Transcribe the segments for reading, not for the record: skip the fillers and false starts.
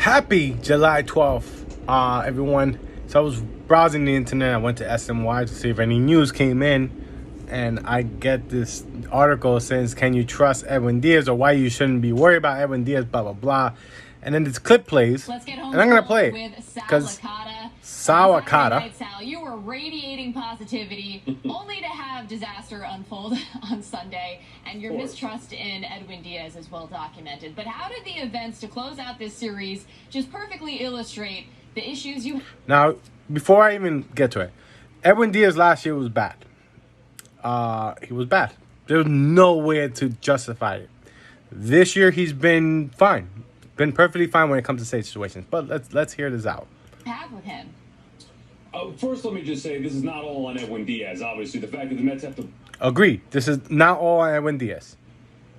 Happy July 12th, everyone. So I was browsing the internet. I went to SMY to see if any news came in. And I get this article says, can you trust Edwin Diaz or why you shouldn't be worried about Edwin Diaz, blah, blah, blah. And then this clip plays. Let's get home and I'm going to play it. With Sal Licata. Sal Licata. Sal, you were radiating positivity only to have disaster unfold on Sunday. And your mistrust in Edwin Diaz is well documented. But how did the events to close out this series just perfectly illustrate the issues you... Now, before I even get to it, Edwin Diaz last year was bad. He was bad. There was no way to justify it. This year he's been fine, been perfectly fine when it comes to safe situations. But let's hear this out. Have with him. First, let me just say this is not all on Edwin Diaz. Obviously, the fact that the Mets have to agree. This is not all on Edwin Diaz.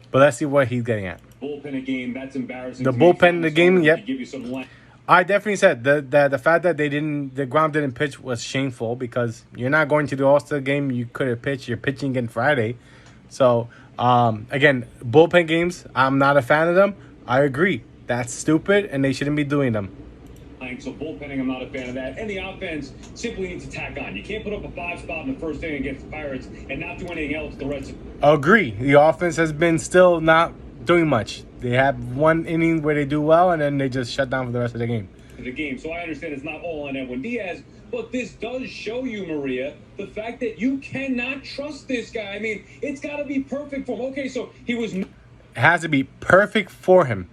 But let's see what he's getting at. Bullpen a game. That's embarrassing. The bullpen in the game. Yep. Give you some I definitely said the fact that the ground didn't pitch was shameful because you're not going to the All-Star game. You could have pitched. You're pitching again Friday. So, again, bullpen games, I'm not a fan of them. I agree. That's stupid, and they shouldn't be doing them. So bullpenning, I'm not a fan of that. And the offense simply needs to tack on. You can't put up a 5 spot in the first inning against the Pirates and not do anything else the rest of Agree. The offense has been still not doing much. They have one inning where they do well, and then they just shut down for the rest of the game. So I understand it's not all on Edwin Diaz, but this does show you, Maria, the fact that you cannot trust this guy. I mean, it's got to be perfect for him. Okay, so he was... It has to be perfect for him.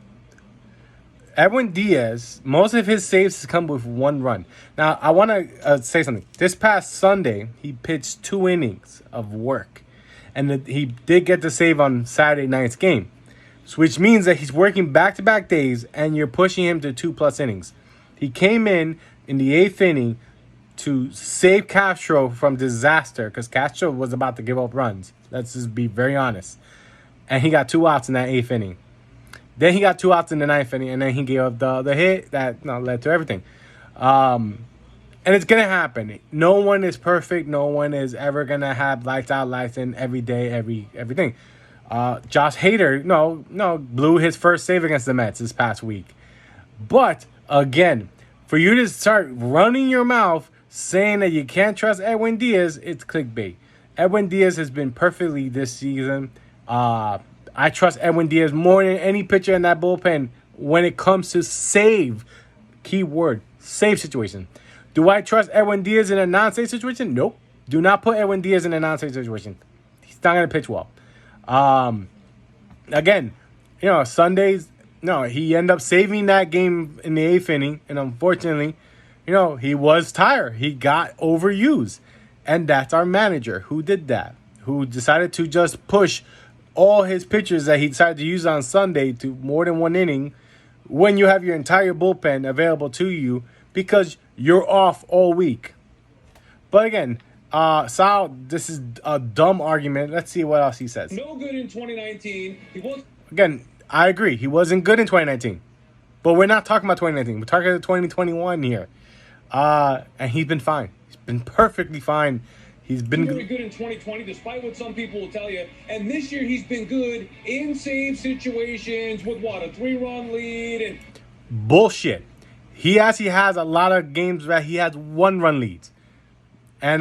Edwin Diaz, most of his saves come with 1 run. Now, I want to say something. This past Sunday, he pitched 2 innings of work. And he did get the save on Saturday night's game. Which means that he's working back-to-back days, and you're pushing him to 2+ innings. He came in the 8th inning to save Castro from disaster because Castro was about to give up runs. Let's just be very honest. And he got 2 outs in that 8th inning. Then he got 2 outs in the 9th inning, and then he gave up the hit that led to everything. And it's going to happen. No one is perfect. No one is ever going to have lights out, lights in every day, everything. Josh Hader, blew his first save against the Mets this past week. But, again, for you to start running your mouth saying that you can't trust Edwin Diaz, it's clickbait. Edwin Diaz has been perfectly this season. I trust Edwin Diaz more than any pitcher in that bullpen when it comes to save. Key word, save situation. Do I trust Edwin Diaz in a non-save situation? Nope. Do not put Edwin Diaz in a non-save situation. He's not going to pitch well. Again, Sundays, he ended up saving that game in the 8th inning. And unfortunately, he was tired. He got overused. And that's our manager who did that, who decided to just push all his pitchers that he decided to use on Sunday to more than 1 inning when you have your entire bullpen available to you because you're off all week. But again, Sal, this is a dumb argument. Let's see what else he says. No good in 2019. Again, I agree. He wasn't good in 2019. But we're not talking about 2019. We're talking about 2021 here. And he's been fine. He's been perfectly fine. He's been very good in 2020, despite what some people will tell you. And this year, he's been good in save situations with, a 3-run lead. And bullshit. He actually has a lot of games where he has 1-run leads. And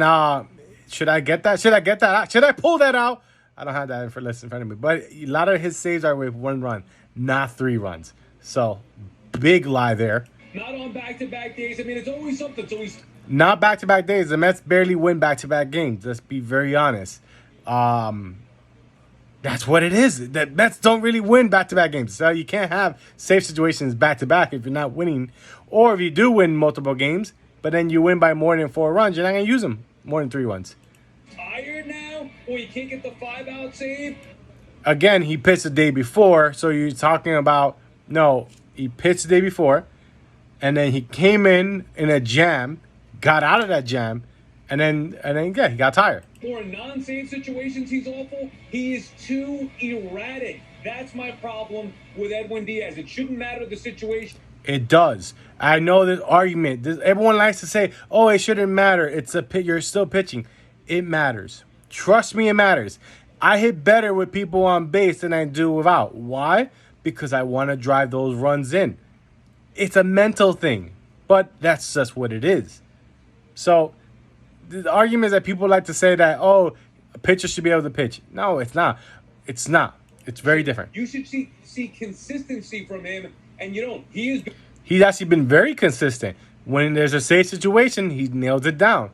should I get that? Should I pull that out? I don't have that in front of me. But a lot of his saves are with 1 run, not 3 runs. So, big lie there. Not on back-to-back days. I mean, it's always something. So he's... Not back-to-back days. The Mets barely win back-to-back games. Let's be very honest. That's what it is. The Mets don't really win back-to-back games. So you can't have safe situations back-to-back if you're not winning. Or if you do win multiple games, but then you win by more than 4 runs, you're not going to use them more than 3 runs. Tired now? Or you can't get the 5-out save? Again, he pitched the day before. So you're talking about, he pitched the day before. And then he came in a jam. Got out of that jam, and then he got tired. For non-save situations, he's awful. He is too erratic. That's my problem with Edwin Diaz. It shouldn't matter the situation. It does. I know this argument. Everyone likes to say, "Oh, it shouldn't matter. You're still pitching." It matters. Trust me, it matters. I hit better with people on base than I do without. Why? Because I want to drive those runs in. It's a mental thing, but that's just what it is. So the argument is that people like to say that, oh, a pitcher should be able to pitch. No, it's not. It's not. It's very different. You should see consistency from him, and you don't. He's actually been very consistent. When there's a safe situation, he nails it down.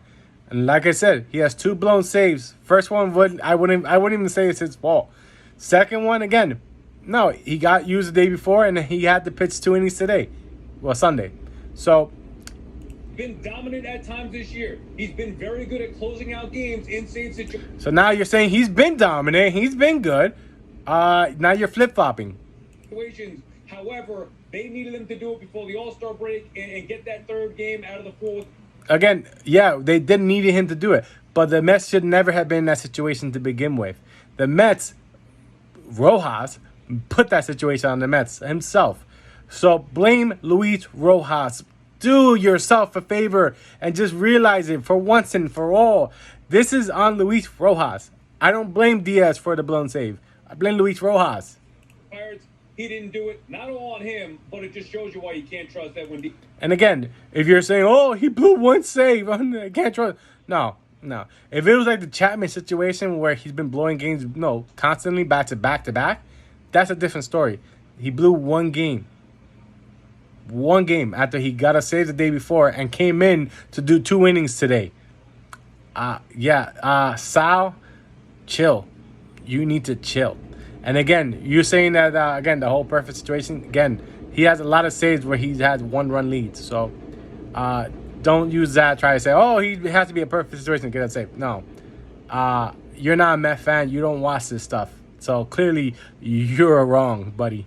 And like I said, he has 2 blown saves. First one, I wouldn't even say it's his fault. Second one, again, no, he got used the day before, and he had to pitch 2 innings today. Well, Sunday. So been dominant at times this year. He's been very good at closing out games in safe situations. So now you're saying he's been dominant. He's been good. Now you're flip-flopping. However, they needed him to do it before the All-Star break and get that 3rd game out of the 4th. Again, yeah, they didn't need him to do it. But the Mets should never have been in that situation to begin with. The Mets, Rojas, put that situation on the Mets himself. So blame Luis Rojas. Do yourself a favor and just realize it for once and for all. This is on Luis Rojas. I don't blame Diaz for the blown save. I blame Luis Rojas. Pirates, he didn't do it. Not all on him, but it just shows you why you can't trust that when. And again, if you're saying, oh, he blew 1 save, I can't trust. No. If it was like the Chapman situation where he's been blowing games, constantly back to back, that's a different story. He blew 1 game. 1 game after he got a save the day before and came in to do 2 innings today. Sal, chill. You need to chill. And again, you're saying that, the whole perfect situation, again, he has a lot of saves where he's had 1-run leads. So don't use that. Try to say, oh, he has to be a perfect situation to get a save. No. You're not a Met fan. You don't watch this stuff. So clearly, you're wrong, buddy.